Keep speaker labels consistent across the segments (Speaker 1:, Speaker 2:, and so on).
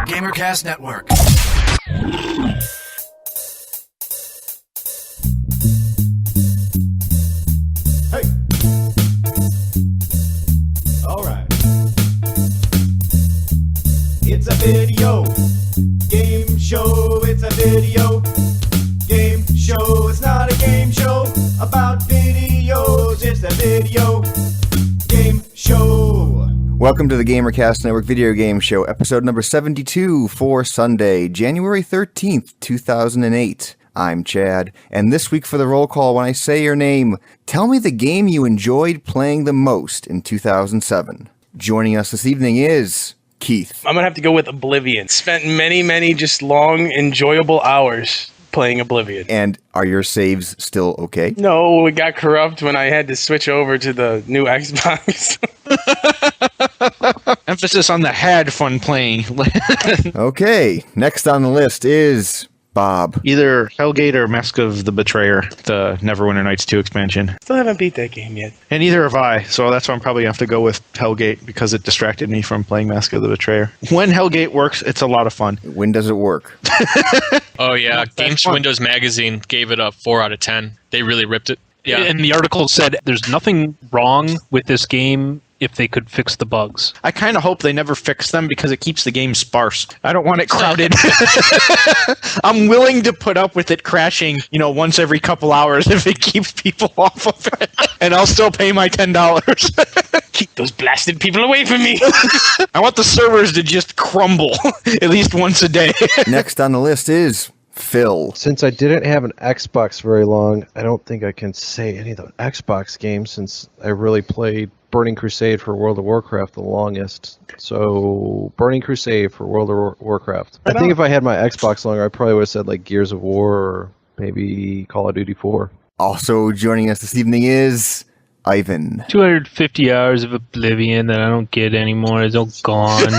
Speaker 1: Gamercast Network.
Speaker 2: Hey. All right. It's a video game show. It's a video game show. It's not a game show about videos. It's a video game show.
Speaker 3: Welcome to the Gamercast Network Video Game Show, episode number 72 for Sunday, January 13th, 2008. I'm Chad, and this week for the roll call, when I say your name, tell me the game you enjoyed playing the most in 2007. Joining us this evening is Keith.
Speaker 4: I'm going to have to go with Oblivion. Spent many just long, enjoyable hours playing Oblivion.
Speaker 3: And are your saves still okay?
Speaker 4: No, it got corrupt when I had to switch over to the new Xbox.
Speaker 5: Emphasis on the had fun playing.
Speaker 3: Okay, next on the list is Bob.
Speaker 5: Either Hellgate or Mask of the Betrayer, the Neverwinter Nights 2 expansion.
Speaker 4: Still haven't beat that game yet.
Speaker 5: And neither have I, so that's why I'm probably going to have to go with Hellgate, because it distracted me from playing Mask of the Betrayer. When Hellgate works, it's a lot of fun.
Speaker 3: When does it work?
Speaker 6: Oh yeah, Games Windows Magazine gave it a 4 out of 10. They really ripped it. Yeah.
Speaker 7: And the article said there's nothing wrong with this game if they could fix the bugs.
Speaker 5: I kind of hope they never fix them because it keeps the game sparse. I don't want it crowded. I'm willing to put up with it crashing, once every couple hours if it keeps people off of it. And I'll still pay my $10.
Speaker 4: Keep those blasted people away from me.
Speaker 5: I want the servers to just crumble at least once a day.
Speaker 3: Next on the list is Phil.
Speaker 8: Since I didn't have an Xbox very long, I don't think I can say any of the Xbox games since I really played Burning Crusade for World of Warcraft the longest. So, Burning Crusade for World of Warcraft. I think if I had my Xbox longer, I probably would have said like Gears of War or maybe Call of Duty 4.
Speaker 3: Also joining us this evening is Ivan.
Speaker 7: 250 hours of Oblivion that I don't get anymore. It's all gone.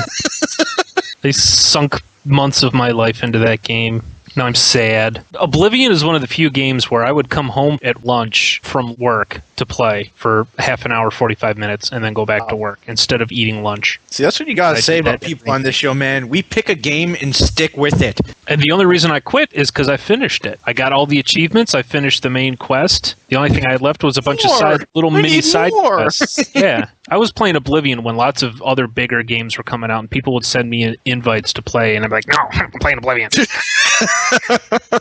Speaker 7: They sunk months of my life into that game. Now I'm sad. Oblivion is one of the few games where I would come home at lunch from work to play for half an hour, 45 minutes, and then go back to work instead of eating lunch.
Speaker 5: See, that's what you gotta say about people on this show, man. We pick a game and stick with it.
Speaker 7: And the only reason I quit is because I finished it. I got all the achievements. I finished the main quest. The only thing I had left was a bunch of mini side quests. Yeah. I was playing Oblivion when lots of other bigger games were coming out, and people would send me invites to play, and I'm like, no, I'm playing Oblivion.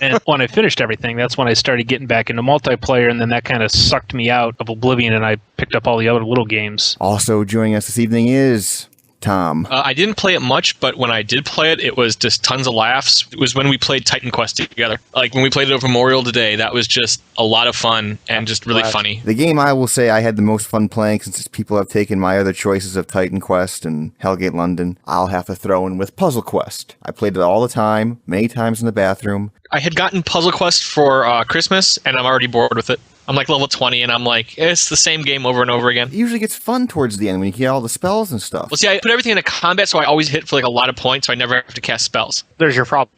Speaker 7: And when I finished everything, that's when I started getting back into multiplayer, and then that kind of sucked me out of Oblivion, and I picked up all the other little games.
Speaker 3: Also joining us this evening is Tom.
Speaker 6: I didn't play it much, but when I did play it, it was just tons of laughs. It was when we played Titan Quest together. Like when we played it over Memorial Day, that was just a lot of fun and just really funny.
Speaker 3: The game I will say I had the most fun playing, since people have taken my other choices of Titan Quest and Hellgate London, I'll have to throw in with Puzzle Quest. I played it all the time, many times in the bathroom.
Speaker 6: I had gotten Puzzle Quest for Christmas, and I'm already bored with it. I'm like level 20, and I'm like, it's the same game over and over again.
Speaker 3: It usually gets fun towards the end when you get all the spells and stuff.
Speaker 6: Well, see, I put everything into combat, so I always hit for like a lot of points, so I never have to cast spells.
Speaker 5: There's your problem.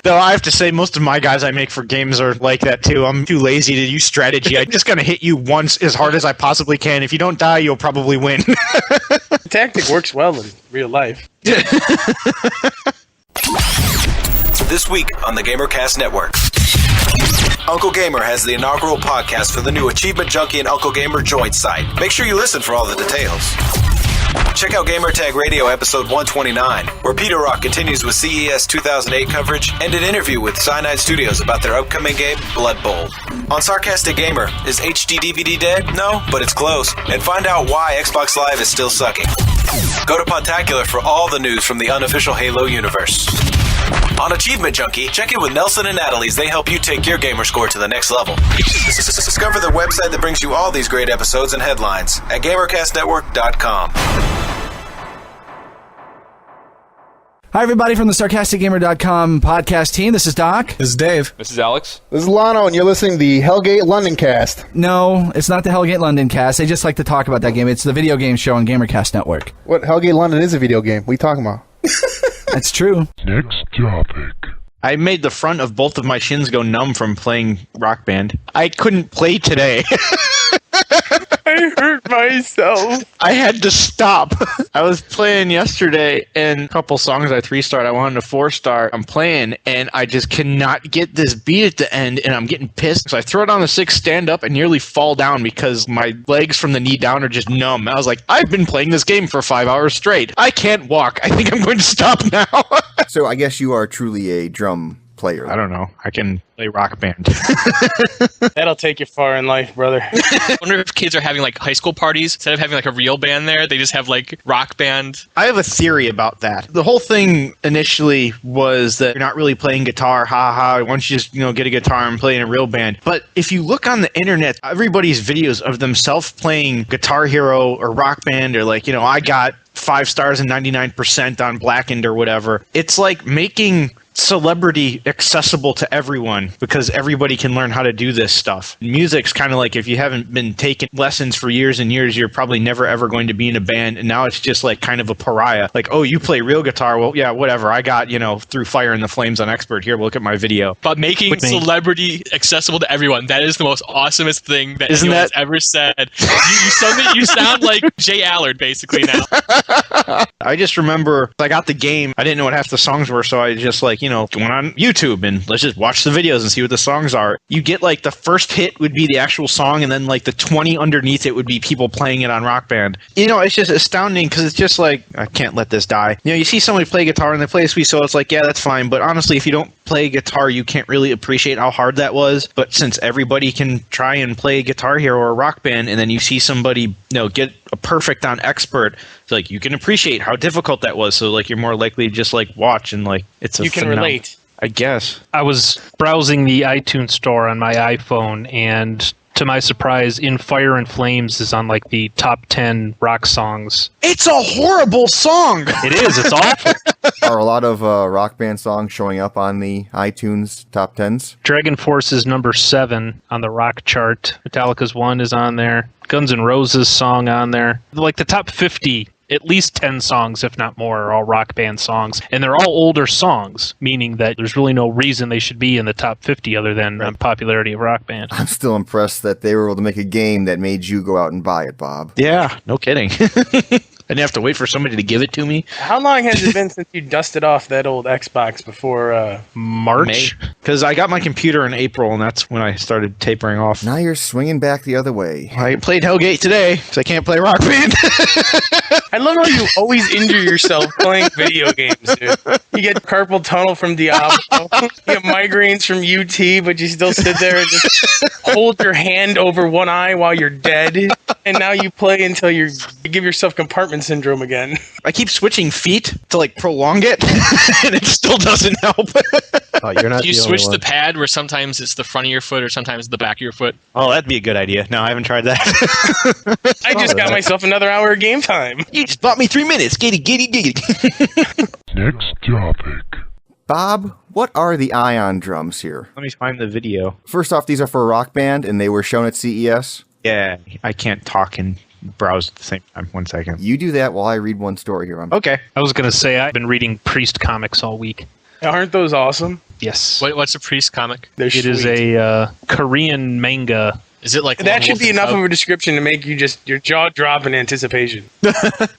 Speaker 5: Though I have to say, most of my guys I make for games are like that too. I'm too lazy to use strategy. I'm just going to hit you once as hard as I possibly can. If you don't die, you'll probably win.
Speaker 4: The tactic works well in real life.
Speaker 1: This week on the Gamercast Network. Uncle Gamer has the inaugural podcast for the new Achievement Junkie and Uncle Gamer joint site. Make sure you listen for all the details. Check out Gamertag Radio episode 129, where Peter Rock continues with CES 2008 coverage and an interview with Cyanide Studios about their upcoming game, Blood Bowl. On Sarcastic Gamer, is HD DVD dead? No, but it's close. And find out why Xbox Live is still sucking. Go to Pontacular for all the news from the unofficial Halo universe. On Achievement Junkie, check in with Nelson and Natalie as they help you take your gamer score to the next level. Discover the website that brings you all these great episodes and headlines at GamerCastNetwork.com.
Speaker 9: Hi, everybody from the SarcasticGamer.com podcast team. This is Doc.
Speaker 10: This is Dave.
Speaker 11: This is Alex.
Speaker 10: This is Lano, and you're listening to the Hellgate London cast.
Speaker 9: No, it's not the Hellgate London cast. They just like to talk about that game. It's the video game show on Gamercast Network.
Speaker 10: What? Hellgate London is a video game. What are you talking about?
Speaker 9: That's true.
Speaker 12: Next topic.
Speaker 5: I made the front of both of my shins go numb from playing Rock Band. I couldn't play today.
Speaker 4: I I hurt myself.
Speaker 5: I had to stop. I was playing yesterday, and a couple songs I 3-starred. I wanted to 4-star. I'm playing, and I just cannot get this beat at the end, and I'm getting pissed. So I throw it on the 6, stand up, and nearly fall down because my legs from the knee down are just numb. I was like, I've been playing this game for 5 hours straight. I can't walk. I think I'm going to stop now.
Speaker 3: So I guess you are truly a drum player.
Speaker 5: I don't know. I can play Rock Band.
Speaker 4: That'll take you far in life, brother.
Speaker 6: I wonder if kids are having like high school parties instead of having like a real band there. They just have like rock band.
Speaker 5: I have a theory about that. The whole thing initially was that you're not really playing guitar. Ha ha. Why don't you just get a guitar and play in a real band? But if you look on the internet, everybody's videos of themselves playing Guitar Hero or Rock Band or like I got 5 stars and 99% on Blackened or whatever. It's like making celebrity accessible to everyone because everybody can learn how to do this stuff. Music's kind of like if you haven't been taking lessons for years and years, you're probably never ever going to be in a band, and now it's just like kind of a pariah. Like, oh, you play real guitar? Well, yeah, whatever. I got, Through Fire and the Flames on Expert. Here, look at my video.
Speaker 6: But making celebrity accessible to everyone, that is the most awesomest thing that anyone has ever said. You sound like Jay Allard basically now.
Speaker 5: I just remember I got the game. I didn't know what half the songs were, so I just going on YouTube and let's just watch the videos and see what the songs are. You get like the first hit would be the actual song, and then like the 20 underneath it would be people playing it on Rock Band. It's just astounding because it's just like, I can't let this die. You see somebody play guitar and they play a sweet solo, it's like, yeah, that's fine. But honestly, if you don't play guitar, you can't really appreciate how hard that was. But since everybody can try and play Guitar Hero or Rock Band, and then you see somebody get a perfect on Expert, it's like you can appreciate how difficult that was. So like you're more likely to just like watch and like it's a
Speaker 4: you can relate.
Speaker 5: I guess.
Speaker 7: I was browsing the iTunes store on my iPhone, and to my surprise, In Fire and Flames is on like the top 10 rock songs.
Speaker 5: It's a horrible song.
Speaker 7: It is. It's awful.
Speaker 3: Are a lot of Rock Band songs showing up on the iTunes top 10s?
Speaker 7: Dragon Force is number 7 on the rock chart. Metallica's 1 is on there. Guns N' Roses song on there. Like the top 50, at least 10 songs, if not more, are all Rock Band songs. And they're all older songs, meaning that there's really no reason they should be in the top 50 other than popularity of Rock Band.
Speaker 3: I'm still impressed that they were able to make a game that made you go out and buy it, Bob.
Speaker 5: Yeah, no kidding. I didn't have to wait for somebody to give it to me.
Speaker 4: How long has it been since you dusted off that old Xbox before
Speaker 5: March? Because I got my computer in April, and that's when I started tapering off.
Speaker 3: Now you're swinging back the other way.
Speaker 5: I played Hellgate today, so I can't play Rock Band.
Speaker 4: I love how you always injure yourself playing video games, dude. You get carpal tunnel from Diablo, you get migraines from UT, but you still sit there and just hold your hand over one eye while you're dead, and now you play until you give yourself compartment syndrome again.
Speaker 5: I keep switching feet to like prolong it, and it still doesn't help.
Speaker 8: Oh, you're not.
Speaker 6: Do you
Speaker 8: the
Speaker 6: switch
Speaker 8: only
Speaker 6: the
Speaker 8: one.
Speaker 6: pad where sometimes it's the front of your foot or sometimes the back of your foot?
Speaker 5: Oh, that'd be a good idea. No, I haven't tried that.
Speaker 4: I just got myself another hour of game time.
Speaker 5: You just bought me 3 minutes. Giddy, giddy, giddy.
Speaker 11: Next topic.
Speaker 3: Bob, what are the Ion drums here?
Speaker 5: Let me find the video.
Speaker 3: First off, these are for Rock Band, and they were shown at CES.
Speaker 5: Yeah, I can't talk and browse at the same time. 1 second.
Speaker 3: You do that while I read one story here.
Speaker 5: Okay.
Speaker 7: I was going to say, I've been reading Priest comics all week.
Speaker 4: Aren't those awesome?
Speaker 7: Yes.
Speaker 6: What's a Priest comic?
Speaker 4: They're
Speaker 7: It is
Speaker 4: sweet.
Speaker 7: a Korean manga.
Speaker 6: Is it like
Speaker 4: That should be enough of a description to make you just your jaw drop in anticipation.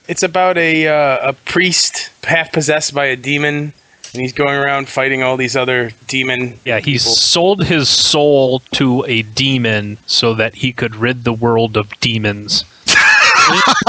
Speaker 4: It's about a priest half possessed by a demon, and he's going around fighting all these other demon.
Speaker 7: Yeah, he
Speaker 4: people.
Speaker 7: sold his soul to a demon so that he could rid the world of demons.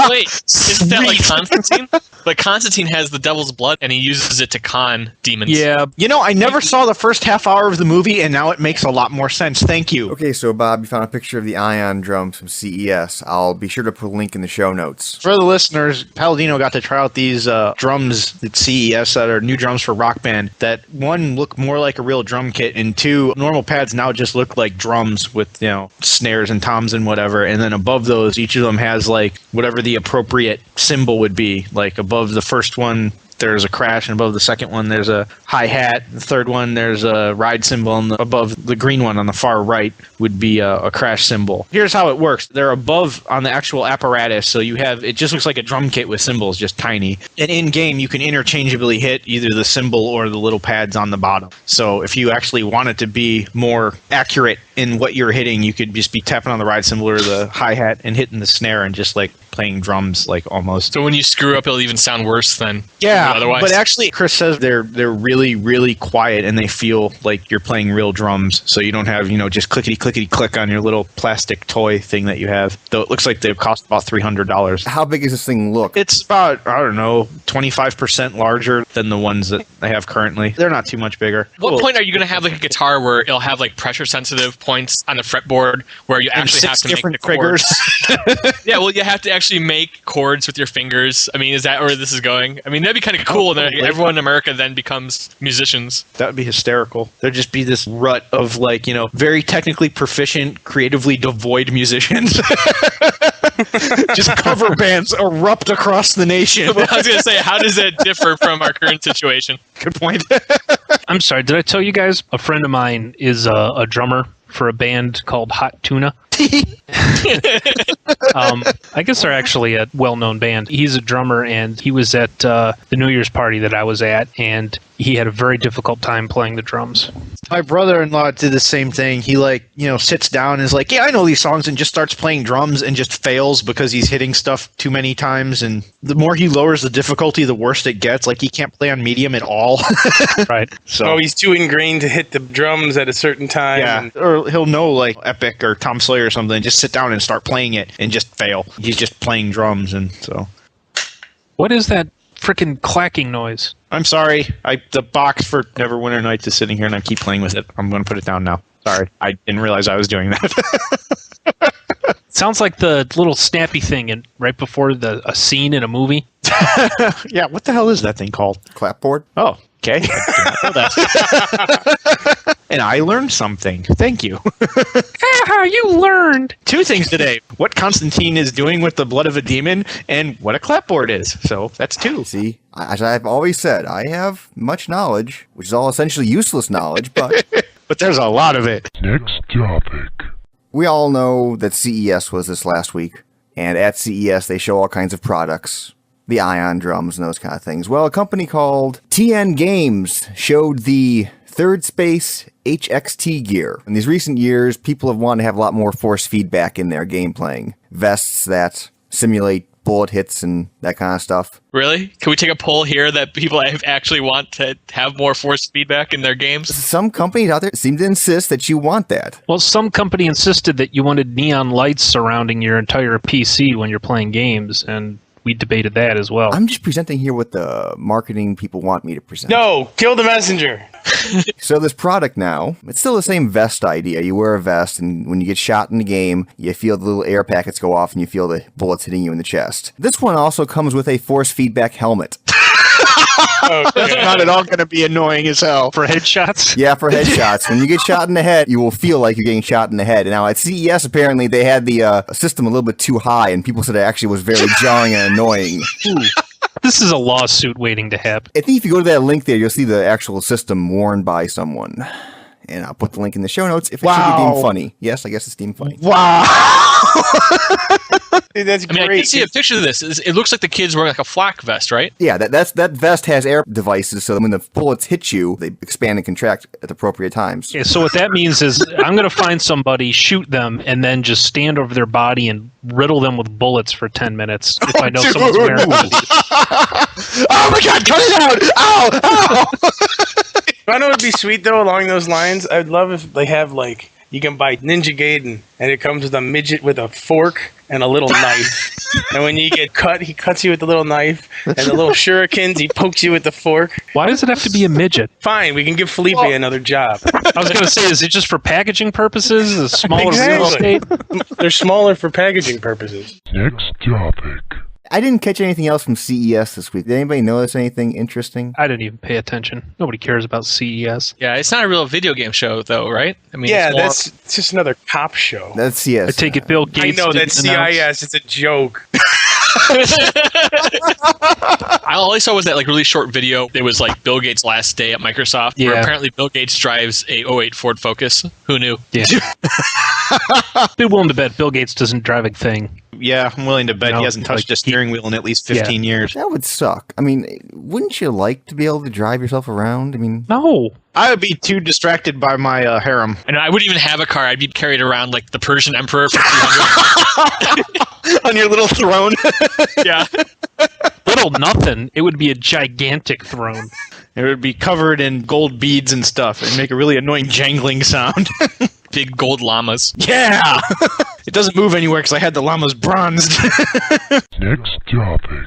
Speaker 6: Wait, isn't that like Constantine? But Constantine has the devil's blood, and he uses it to con demons.
Speaker 7: Yeah.
Speaker 5: I never saw the first half hour of the movie, and now it makes a lot more sense. Thank you.
Speaker 3: Okay, so Bob, you found a picture of the Ion drums from CES. I'll be sure to put a link in the show notes.
Speaker 5: For the listeners, Palladino got to try out these drums at CES that are new drums for Rock Band that, one, look more like a real drum kit, and two, normal pads now just look like drums with, snares and toms and whatever, and then above those, each of them has, like, whatever the appropriate symbol would be. Like, above the first one, there's a crash, and above the second one, there's a hi-hat. The third one, there's a ride cymbal, and above the green one on the far right would be a crash cymbal. Here's how it works. They're above on the actual apparatus, so you have, it just looks like a drum kit with cymbals, just tiny. And in-game, you can interchangeably hit either the cymbal or the little pads on the bottom. So if you actually want it to be more accurate in what you're hitting, you could just be tapping on the ride cymbal or the hi-hat and hitting the snare and just like playing drums, like almost.
Speaker 6: So when you screw up, it'll even sound worse than
Speaker 5: yeah.
Speaker 6: Otherwise.
Speaker 5: But actually, Chris says they're really, really quiet and they feel like you're playing real drums. So you don't have, just clickety click on your little plastic toy thing that you have. Though it looks like they cost about $300.
Speaker 3: How big does this thing look?
Speaker 5: It's about, I don't know, 25% larger than the ones that I have currently. They're not too much bigger.
Speaker 6: What point are you going to have like a guitar where it'll have like pressure sensitive points on the fretboard where you actually have to make the chords? Yeah, well, you have to actually make chords with your fingers. I mean, is that where this is going? I mean, that'd be kind of cool. And everyone in America then becomes musicians.
Speaker 5: That would be hysterical. There'd just be this rut of like, very technically proficient, creatively devoid musicians. Just cover bands erupt across the nation.
Speaker 6: Well, I was going to say, how does that differ from our current situation?
Speaker 5: Good point.
Speaker 7: I'm sorry, did I tell you guys a friend of mine is a drummer for a band called Hot Tuna? I guess they're actually a well-known band. He's a drummer, and he was at the New Year's party that I was at, and he had a very difficult time playing the drums.
Speaker 5: My brother-in-law did the same thing. He sits down and is like, yeah, I know these songs, and just starts playing drums and just fails because he's hitting stuff too many times. And the more he lowers the difficulty, the worse it gets. Like, he can't play on medium at all.
Speaker 7: Right.
Speaker 4: So he's too ingrained to hit the drums at a certain time.
Speaker 5: Yeah. Or he'll know like Epic or Tom Sawyer or something, just sit down and start playing it and just fail. He's just playing drums, and so.
Speaker 7: What is that freaking clacking noise?
Speaker 5: I'm sorry. The box for Neverwinter Nights is sitting here, and I keep playing with it. I'm going to put it down now. Sorry. I didn't realize I was doing that.
Speaker 7: Sounds like the little snappy thing right before a scene in a movie.
Speaker 5: Yeah, what the hell is that thing called?
Speaker 3: Clapboard?
Speaker 5: Oh, okay. I did not know that. And I learned something. Thank you.
Speaker 7: You learned
Speaker 5: 2 things today. What Constantine is doing with the blood of a demon, and what a clapboard is. So that's 2.
Speaker 3: See, as I've always said, I have much knowledge, which is all essentially useless knowledge, but...
Speaker 5: But there's a lot of it.
Speaker 11: Next topic.
Speaker 3: We all know that CES was this last week, and at CES they show all kinds of products, the ion drums and those kind of things. Well, a company called TN Games showed the Third Space HXT gear. In these recent years, people have wanted to have a lot more force feedback in their game playing. Vests that simulate bullet hits and that kind of stuff.
Speaker 6: Really? Can we take a poll here that people actually want to have more force feedback in their games?
Speaker 3: Some companies out there seem to insist that you want that.
Speaker 7: Well, some company insisted that you wanted neon lights surrounding your entire PC when you're playing games, and we debated that as well.
Speaker 3: I'm just presenting here what the marketing people want me to present.
Speaker 4: No, kill the messenger.
Speaker 3: So this product now, it's still the same vest idea. You wear a vest, and when you get shot in the game, you feel the little air packets go off, and you feel the bullets hitting you in the chest. This one also comes with a force feedback helmet.
Speaker 5: That's not at all going to be annoying as hell.
Speaker 7: For headshots?
Speaker 3: Yeah, for headshots. When you get shot in the head, you will feel like you're getting shot in the head. Now, at CES, apparently, they had the system a little bit too high, and people said it actually was very jarring and annoying.
Speaker 7: This is a lawsuit waiting to happen.
Speaker 3: I think if you go to that link there, you'll see the actual system worn by someone. And I'll put the link in the show notes if it should be deemed funny. Yes, I guess it's deemed funny.
Speaker 5: Wow.
Speaker 4: Dude, that's great.
Speaker 6: I can see a picture of this. It looks like the kid's wearing like a flak vest, right?
Speaker 3: Yeah, that vest has air devices, so that when the bullets hit you, they expand and contract at appropriate times.
Speaker 7: Okay, so what that means is I'm going to find somebody, shoot them, and then just stand over their body and riddle them with bullets for 10 minutes if I know someone's wearing one of these.
Speaker 5: Oh my god, cut it out! Ow! Ow!
Speaker 4: I know it'd be sweet though along those lines. I'd love if they have like you can buy Ninja Gaiden and it comes with a midget with a fork and a little knife. And when you get cut, he cuts you with the little knife, and the little shurikens, he pokes you with the fork.
Speaker 7: Why does it have to be a midget?
Speaker 4: Fine, we can give Felipe another job.
Speaker 7: I was going to say, is it just for packaging purposes? A smaller real estate?
Speaker 4: They're smaller for packaging purposes.
Speaker 11: Next topic.
Speaker 3: I didn't catch anything else from CES this week. Did anybody notice anything interesting?
Speaker 7: I didn't even pay attention. Nobody cares about CES.
Speaker 6: Yeah, it's not a real video game show, though, right? I mean,
Speaker 4: yeah,
Speaker 6: it's
Speaker 4: it's just another cop show.
Speaker 3: That's CES.
Speaker 7: I take it Bill Gates
Speaker 4: I know, that's CIS. It's a joke.
Speaker 6: All I saw was that like really short video. It was like Bill Gates' last day at Microsoft.
Speaker 7: Yeah.
Speaker 6: Where apparently Bill Gates drives a '08 Ford Focus. Who knew?
Speaker 7: Yeah. Be willing to bet Bill Gates doesn't drive a thing.
Speaker 5: Yeah, I'm willing to bet he hasn't touched a steering wheel in at least 15 years.
Speaker 3: That would suck. I mean, wouldn't you like to be able to drive yourself around? I mean,
Speaker 7: No.
Speaker 5: I would be too distracted by my harem.
Speaker 6: And I wouldn't even have a car. I'd be carried around like the Persian Emperor for 300.
Speaker 5: On your little throne.
Speaker 6: Yeah.
Speaker 7: Little nothing. It would be a gigantic throne.
Speaker 5: It would be covered in gold beads and stuff and make a really annoying jangling sound.
Speaker 6: Big gold llamas.
Speaker 5: Yeah! It doesn't move anywhere because I had the llamas bronzed.
Speaker 11: Next topic.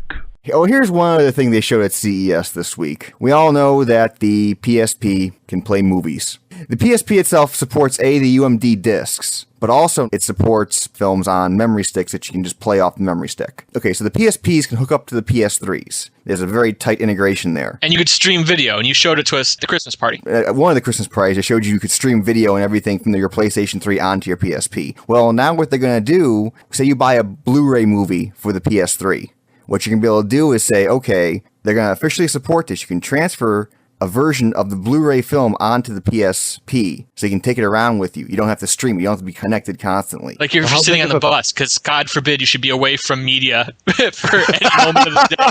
Speaker 3: oh, here's one other thing they showed at CES this week. We all know that the PSP can play movies. The PSP itself supports the UMD discs, but also it supports films on memory sticks that you can just play off the memory stick. Okay, so the PSPs can hook up to the PS3s. There's a very tight integration there.
Speaker 6: And you could stream video, and you showed it to us at the Christmas party.
Speaker 3: At one of the Christmas parties, I showed you could stream video and everything from your PlayStation 3 onto your PSP. Well, now what they're going to do, say you buy a Blu-ray movie for the PS3. What you're going to be able to do is say, okay, they're going to officially support this. You can transfer a version of the Blu-ray film onto the PSP, so you can take it around with you. You don't have to stream it. You don't have to be connected constantly.
Speaker 6: Like you're sitting on the bus, because God forbid you should be away from media for any moment of the day.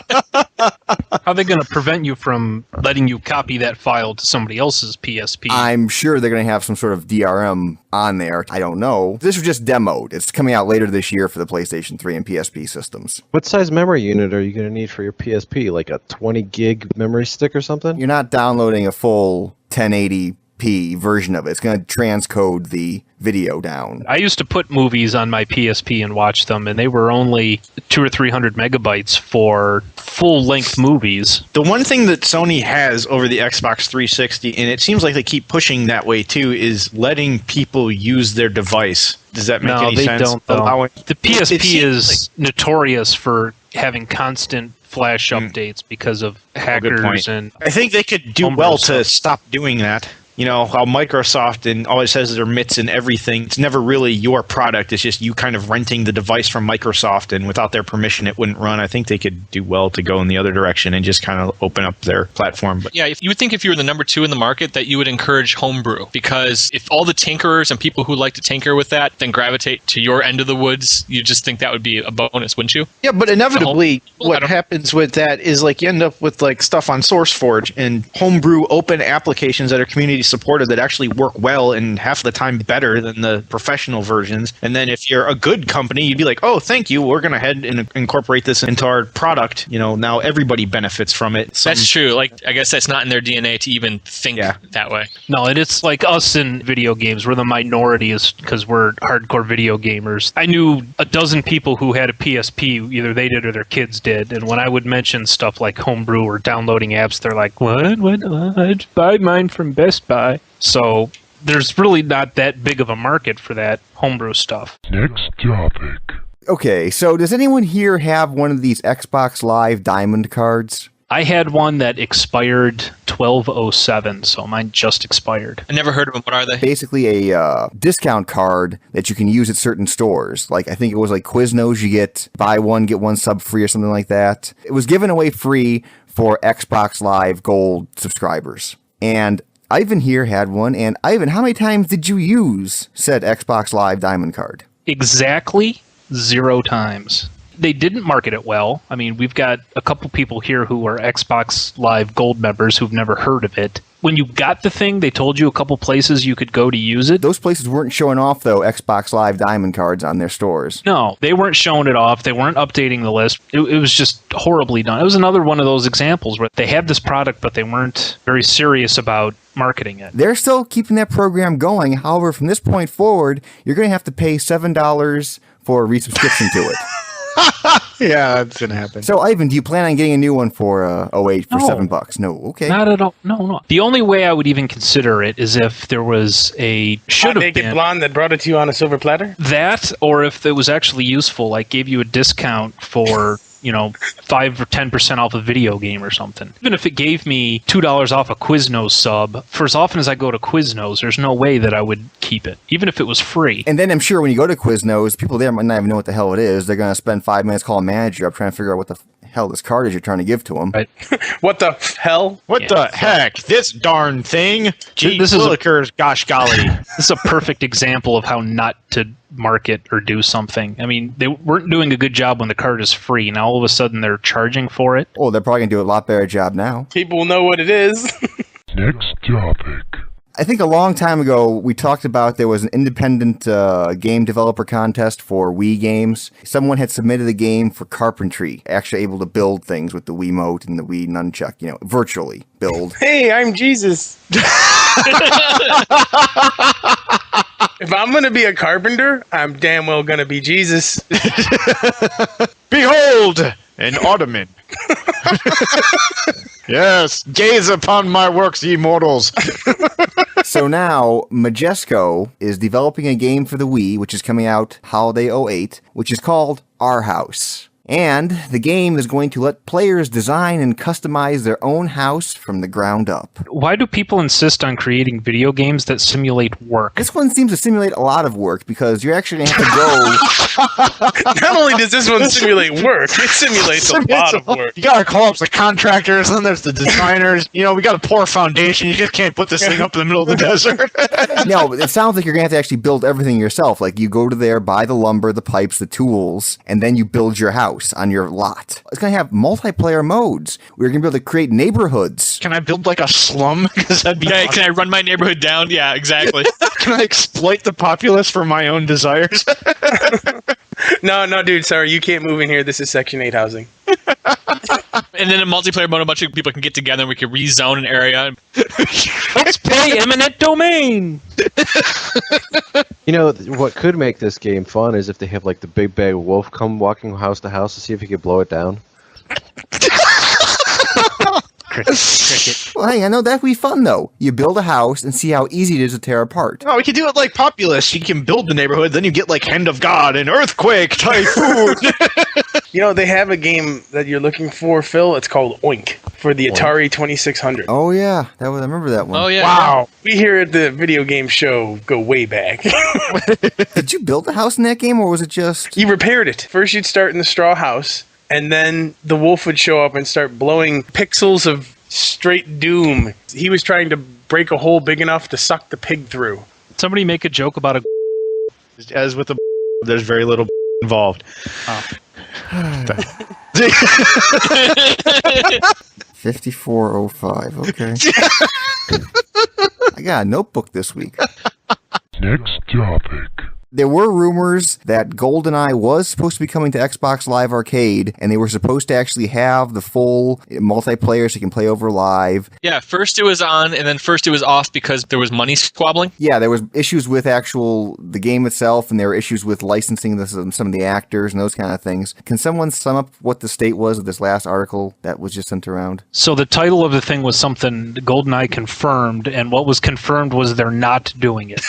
Speaker 7: How are they going to prevent you from letting you copy that file to somebody else's PSP?
Speaker 3: I'm sure they're going to have some sort of DRM on there. I don't know. This was just demoed. It's coming out later this year for the PlayStation 3 and PSP systems.
Speaker 8: What size memory unit are you going to need for your PSP? Like a 20 gig memory stick or something?
Speaker 3: You're not downloading a full 1080p version of it. It's going to transcode the video down.
Speaker 7: I used to put movies on my PSP and watch them, and they were only 200 or 300 megabytes for full-length movies.
Speaker 5: The one thing that Sony has over the Xbox 360, and it seems like they keep pushing that way too, is letting people use their device. Does that make any sense?
Speaker 7: No, they don't. The PSP
Speaker 5: is
Speaker 7: notorious for having constant flash updates because of hackers and...
Speaker 5: I think they could do well to stop doing that. You know, how Microsoft and all it says is their MITs and everything. It's never really your product. It's just you kind of renting the device from Microsoft, and without their permission, it wouldn't run. I think they could do well to go in the other direction and just kind of open up their platform. But
Speaker 6: yeah, you would think if you were the number 2 in the market that you would encourage homebrew, because if all the tinkerers and people who like to tinker with that then gravitate to your end of the woods, you just think that would be a bonus, wouldn't you?
Speaker 5: Yeah, but inevitably what happens with that is like you end up with like stuff on SourceForge and homebrew open applications that are community supported that actually work well and half the time better than the professional versions. And then if you're a good company, you'd be like, oh, thank you, we're going to head and incorporate this into our product. You know, now everybody benefits from it.
Speaker 6: That's true. Like, I guess that's not in their DNA to even think that way.
Speaker 7: No, and it's like us in video games. We're the minority because we're hardcore video gamers. I knew a dozen people who had a PSP, either they did or their kids did. And when I would mention stuff like homebrew or downloading apps, they're like, what? I'd buy mine from Best Buy. So there's really not that big of a market for that homebrew stuff.
Speaker 11: Next topic.
Speaker 3: Okay, so does anyone here have one of these Xbox Live Diamond cards?
Speaker 7: I had one that expired 12/07, so mine just expired.
Speaker 6: I never heard of them. What are they?
Speaker 3: Basically a discount card that you can use at certain stores. Like, I think it was like Quiznos, you get buy one, get one sub free or something like that. It was given away free for Xbox Live Gold subscribers. And Ivan here had one, and Ivan, how many times did you use said Xbox Live Diamond card?
Speaker 7: Exactly 0 times. They didn't market it well. I mean, we've got a couple people here who are Xbox Live Gold members who've never heard of it. When you got the thing, they told you a couple places you could go to use it.
Speaker 3: Those places weren't showing off, though, Xbox Live Diamond cards on their stores.
Speaker 7: No, they weren't showing it off. They weren't updating the list. It was just horribly done. It was another one of those examples where they had this product, but they weren't very serious about marketing it.
Speaker 3: They're still keeping that program going. However, from this point forward, you're going to have to pay $7 for a resubscription to it.
Speaker 5: Yeah, that's going to happen.
Speaker 3: So, Ivan, do you plan on getting a new one for 08 for $7? No, okay.
Speaker 7: Not at all. No. The only way I would even consider it is if there was a
Speaker 4: naked blonde that brought it to you on a silver platter.
Speaker 7: That, or if it was actually useful, like gave you a discount for 5 or 10% off a video game or something. Even if it gave me $2 off a Quiznos sub, for as often as I go to Quiznos, there's no way that I would keep it, even if it was free.
Speaker 3: And then I'm sure when you go to Quiznos, people there might not even know what the hell it is. They're going to spend 5 minutes calling manager up trying to figure out what the hell this card is you're trying to give to him.
Speaker 5: Right.
Speaker 4: What the hell?
Speaker 5: What the heck? This darn thing? Gee,
Speaker 7: This is
Speaker 5: gosh golly.
Speaker 7: This is a perfect example of how not to market or do something. I mean, they weren't doing a good job when the card is free. Now all of a sudden they're charging for it.
Speaker 3: Oh, they're probably going to do a lot better job now.
Speaker 4: People will know what it is.
Speaker 11: Next topic.
Speaker 3: I think a long time ago, we talked about there was an independent game developer contest for Wii games. Someone had submitted a game for carpentry, actually able to build things with the Wiimote and the Wii nunchuck, virtually build.
Speaker 4: Hey, I'm Jesus. If I'm going to be a carpenter, I'm damn well going to be Jesus.
Speaker 5: Behold, an ottoman. Yes, gaze upon my works, ye mortals.
Speaker 3: So now, Majesco is developing a game for the Wii, which is coming out holiday 08, which is called Our House. And the game is going to let players design and customize their own house from the ground up.
Speaker 7: Why do people insist on creating video games that simulate work?
Speaker 3: This one seems to simulate a lot of work because you're actually going to have to go...
Speaker 4: Not only does this one simulate work, it simulates a lot of work.
Speaker 5: You gotta call up the contractors, and then there's the designers. We gotta pour a foundation. You just can't put this thing up in the middle of the desert.
Speaker 3: No, it sounds like you're going to have to actually build everything yourself. Like you go to there, buy the lumber, the pipes, the tools, and then you build your house on your lot. It's going to have multiplayer modes. We're going to be able to create neighborhoods.
Speaker 5: Can I build like a slum? Because that'd be awesome.
Speaker 6: Can I run my neighborhood down? Yeah, exactly.
Speaker 5: Can I exploit the populace for my own desires?
Speaker 4: No, dude, sorry, you can't move in here. This is Section 8 housing.
Speaker 6: And then in multiplayer mode, a bunch of people can get together and we can rezone an area.
Speaker 7: Let's play eminent domain!
Speaker 8: What could make this game fun is if they have like the big bad wolf come walking house to house to see if he could blow it down.
Speaker 7: Cricket.
Speaker 3: Well, hey, I know that'd be fun, though. You build a house and see how easy it is to tear apart.
Speaker 5: Oh, we can do it like Populous. You can build the neighborhood, then you get like Hand of God and Earthquake, Typhoon.
Speaker 4: They have a game that you're looking for, Phil. It's called Oink for the Atari 2600.
Speaker 3: Oh, yeah. I remember that one.
Speaker 6: Oh, yeah.
Speaker 4: Wow. We here at the video game show go way back.
Speaker 3: Did you build a house in that game, or was it just...
Speaker 4: You repaired it. First, you'd start in the straw house, and then the wolf would show up and start blowing pixels of straight doom. He was trying to break a hole big enough to suck the pig through.
Speaker 7: Somebody make a joke about a...
Speaker 5: As with the there's very little involved.
Speaker 7: Oh.
Speaker 3: 5405, okay. I got a notebook this week.
Speaker 11: Next topic.
Speaker 3: There were rumors that Goldeneye was supposed to be coming to Xbox Live Arcade, and they were supposed to actually have the full multiplayer so you can play over live.
Speaker 6: Yeah, first it was on, and then first it was off because there was money squabbling.
Speaker 3: Yeah, there was issues with the game itself, and there were issues with licensing some of the actors and those kind of things. Can someone sum up what the state was of this last article that was just sent around?
Speaker 7: So the title of the thing was something Goldeneye confirmed, and what was confirmed was they're not doing it.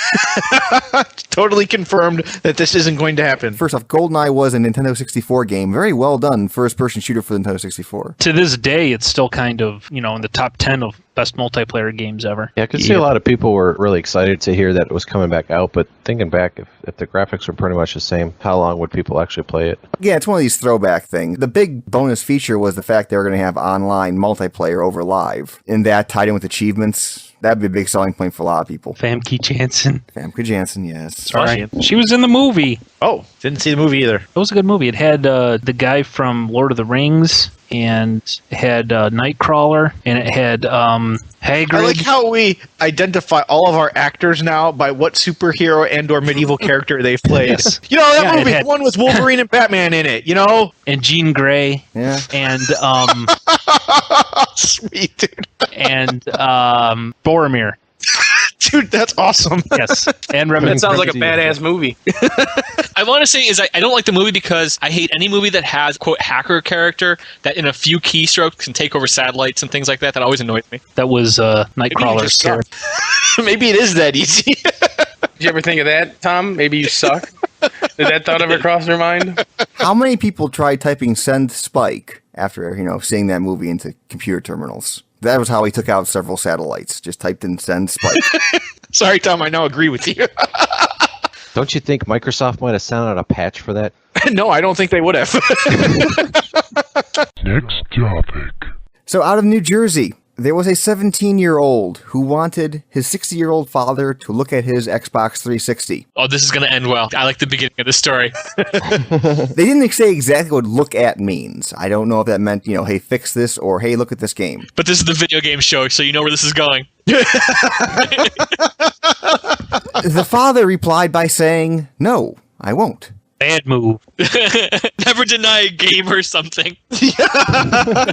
Speaker 5: Totally confirmed that this isn't going to happen.
Speaker 3: First off, Goldeneye was a Nintendo 64 game. Very well done first-person shooter for the Nintendo 64.
Speaker 7: To this day, it's still kind of, in the top 10 of best multiplayer games ever.
Speaker 8: Yeah, I could see a lot of people were really excited to hear that it was coming back out, but thinking back, if the graphics were pretty much the same, how long would people actually play it?
Speaker 3: Yeah, it's one of these throwback things. The big bonus feature was the fact they were going to have online multiplayer over live. And that tied in with achievements. That'd be a big selling point for a lot of people.
Speaker 7: Famke Janssen.
Speaker 3: Famke Janssen, yes.
Speaker 7: Sorry. She was in the movie.
Speaker 5: Oh, didn't see the movie either.
Speaker 7: It was a good movie. It had the guy from Lord of the Rings, and it had Nightcrawler, and it had Hagrid.
Speaker 5: I like how we identify all of our actors now by what superhero and or medieval character they've played.
Speaker 7: Yes.
Speaker 5: That movie, the one with Wolverine and Batman in it,
Speaker 7: And Jean Grey.
Speaker 3: Yeah.
Speaker 7: And
Speaker 5: sweet, dude.
Speaker 7: And Boromir.
Speaker 5: Dude, that's awesome.
Speaker 7: Yes. And
Speaker 4: That sounds like a badass movie.
Speaker 6: I want to say is I don't like the movie because I hate any movie that has, quote, hacker character that in a few keystrokes can take over satellites and things like that. That always annoys me.
Speaker 7: That was Nightcrawler's character.
Speaker 5: Maybe it is that easy.
Speaker 4: Did you ever think of that, Tom? Maybe you suck? Did that thought ever cross your mind?
Speaker 3: How many people tried typing send spike after, seeing that movie into computer terminals? That was how he took out several satellites. Just typed in send spike.
Speaker 5: Sorry, Tom, I now agree with you.
Speaker 8: Don't you think Microsoft might have sent out a patch for that?
Speaker 5: No, I don't think they would have.
Speaker 11: Next topic.
Speaker 3: So out of New Jersey, there was a 17-year-old who wanted his 60-year-old father to look at his Xbox 360.
Speaker 6: Oh, this is going to end well. I like the beginning of the story.
Speaker 3: They didn't say exactly what look at means. I don't know if that meant, hey, fix this, or hey, look at this game.
Speaker 6: But this is the video game show, so you know where this is going.
Speaker 3: The father replied by saying, "No, I won't."
Speaker 7: Bad move.
Speaker 6: Never deny a game or something.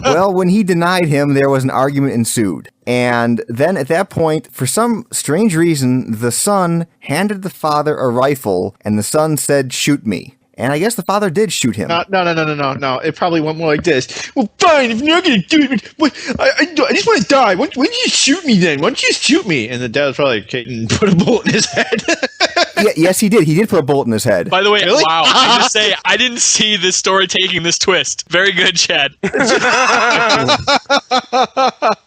Speaker 3: Well, when he denied him, there was an argument ensued. And then at that point, for some strange reason, the son handed the father a rifle, and the son said, "Shoot me." And I guess the father did shoot him.
Speaker 5: No. It probably went more like this. Well, fine, if you're not going to do it, I just want to die. Why don't you shoot me then? Why don't you just shoot me? And the dad was probably like, and put a bullet in his head.
Speaker 3: Yes, he did. He did put a bullet in his head.
Speaker 6: By the way, wow, I just say, I didn't see this story taking this twist. Very good, Chad.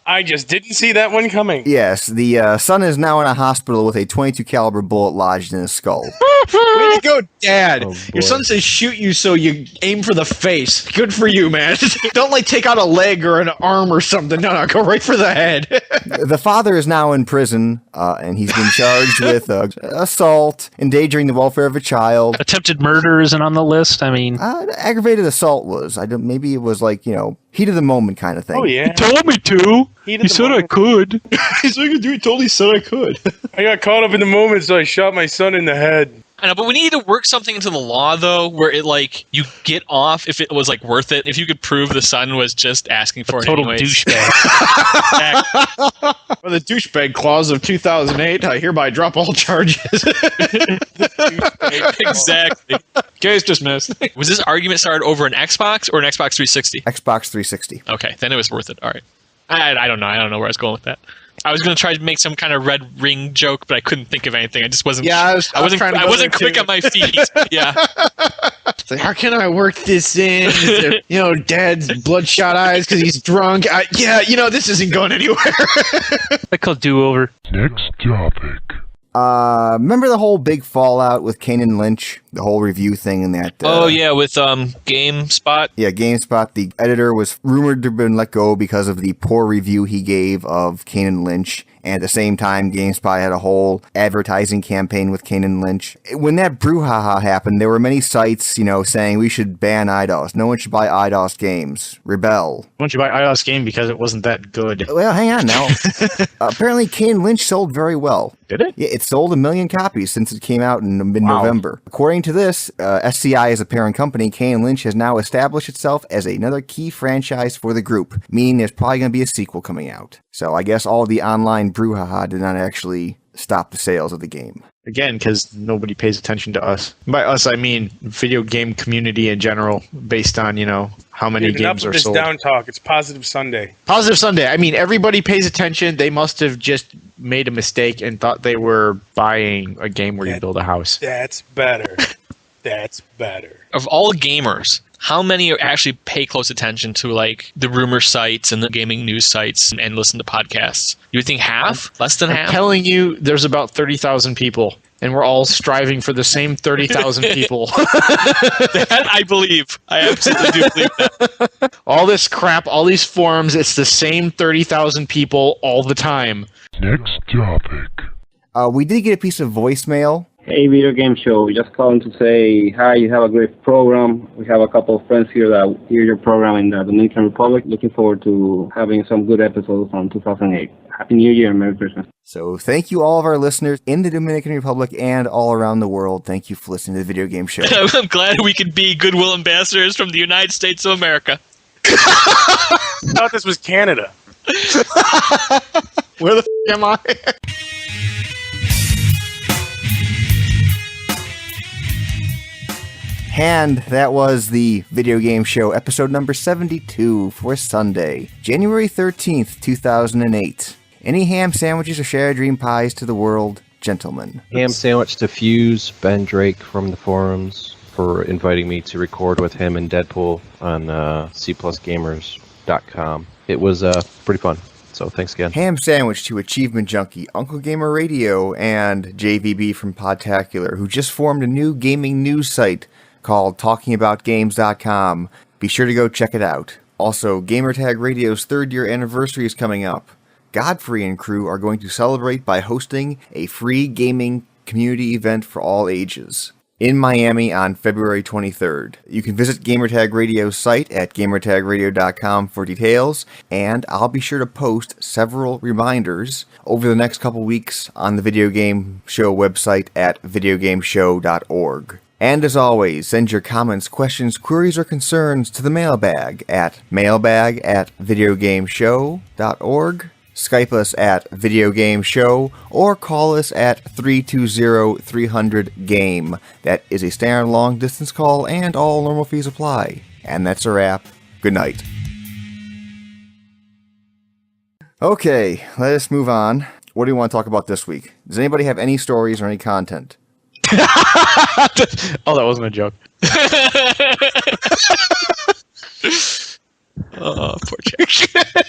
Speaker 4: I just didn't see that one coming.
Speaker 3: Yes, the son is now in a hospital with a .22 caliber bullet lodged in his skull.
Speaker 5: Way to go, Dad.
Speaker 8: Oh,
Speaker 5: Your son says shoot you, so you aim for the face. Good for you, man. Don't take out a leg or an arm or something. No, go right for the head.
Speaker 3: The father is now in prison, and he's been charged with assault, endangering the welfare of a child.
Speaker 7: Attempted murder isn't on the list. I mean,
Speaker 3: aggravated assault was. Maybe it was like, heat of the moment kind of thing.
Speaker 4: Oh, yeah.
Speaker 7: he told me to. He said I could.
Speaker 5: He's like, dude, he totally said I could.
Speaker 4: I got caught up in the moment, so I shot my son in the head.
Speaker 6: I know, but we need to work something into the law, though, where it, you get off if it was, worth it. If you could prove the son was just asking for it
Speaker 7: Total
Speaker 6: anyways.
Speaker 7: douchebag.
Speaker 5: For the douchebag clause of 2008, I hereby drop all charges.
Speaker 6: Exactly.
Speaker 5: Case dismissed.
Speaker 6: Was this argument started over an Xbox or an Xbox 360?
Speaker 3: Xbox 360.
Speaker 6: Okay, then it was worth it. All right. I don't know. I don't know where I was going with that. I was going to try to make some kind of red ring joke, but I couldn't think of anything. I just wasn't.
Speaker 5: Yeah, I
Speaker 6: wasn't quick on my feet. Yeah.
Speaker 5: It's like, how can I work this in? Dad's bloodshot eyes because he's drunk. This isn't going anywhere.
Speaker 7: I call do-over.
Speaker 11: Next topic.
Speaker 3: Remember the whole big fallout with Kanan Lynch? The whole review thing and that...
Speaker 6: with GameSpot?
Speaker 3: Yeah, GameSpot. The editor was rumored to have been let go because of the poor review he gave of Kanan Lynch. And at the same time, GameSpot had a whole advertising campaign with Kanan Lynch. When that brouhaha happened, there were many sites, saying we should ban IDOS. No one should buy IDOS games. Rebel.
Speaker 5: Why don't you buy IDOS game because it wasn't that good?
Speaker 3: Well, hang on now. Apparently, Kanan Lynch sold very well.
Speaker 5: Did it?
Speaker 3: Yeah, it sold 1 million copies since it came out in mid-November. Wow. According to this, SCI as a parent company, Kanan Lynch has now established itself as another key franchise for the group, meaning there's probably going to be a sequel coming out. So I guess all the online brouhaha did not actually stop the sales of the game.
Speaker 5: Again, because nobody pays attention to us. By us, I mean video game community in general, based on, how many games are sold.
Speaker 4: Enough of this down talk. It's Positive Sunday.
Speaker 5: Positive Sunday. I mean, everybody pays attention. They must have just made a mistake and thought they were buying a game where you build a house.
Speaker 4: That's better. That's better.
Speaker 6: Of all gamers, how many actually pay close attention to the rumor sites and the gaming news sites and listen to podcasts? You would think half? Less than half?
Speaker 5: I'm telling you, there's about 30,000 people, and we're all striving for the same 30,000 people.
Speaker 6: That I believe. I absolutely do believe that.
Speaker 5: All this crap, all these forums, it's the same 30,000 people all the time.
Speaker 11: Next topic.
Speaker 3: We did get a piece of voicemail.
Speaker 12: Hey, Video Game Show. We just calling to say hi, you have a great program. We have a couple of friends here that hear your program in the Dominican Republic. Looking forward to having some good episodes from 2008. Happy New Year and Merry Christmas.
Speaker 3: So thank you all of our listeners in the Dominican Republic and all around the world. Thank you for listening to the Video Game Show.
Speaker 6: I'm glad we could be goodwill ambassadors from the United States of America.
Speaker 4: I thought this was Canada.
Speaker 5: Where the am I?
Speaker 3: And that was the Video Game Show, episode number 72 for Sunday, January 13th, 2008. Any ham sandwiches or share dream pies to the world, gentlemen?
Speaker 8: Ham sandwich to Fuse, Ben Drake from the forums, for inviting me to record with him and Deadpool on cplusgamers.com. It was pretty fun. So thanks again.
Speaker 3: Ham sandwich to Achievement Junkie, Uncle Gamer Radio, and JVB from Podtacular, who just formed a new gaming news site called TalkingAboutGames.com. Be sure to go check it out. Also, Gamertag Radio's 3rd year anniversary is coming up. Godfrey and crew are going to celebrate by hosting a free gaming community event for all ages in Miami on February 23rd. You can visit Gamertag Radio's site at gamertagradio.com for details, and I'll be sure to post several reminders over the next couple weeks on the Video Game Show website at videogameshow.org. And as always, send your comments, questions, queries, or concerns to the mailbag at mailbag@videogameshow.org. Skype us at Video Game Show, or call us at 320-300-GAME. That is a standard long-distance call, and all normal fees apply. And that's a wrap. Good night. Okay, let us move on. What do you want to talk about this week? Does anybody have any stories or any content?
Speaker 5: Oh, that wasn't a joke.
Speaker 6: Oh, poor Jack.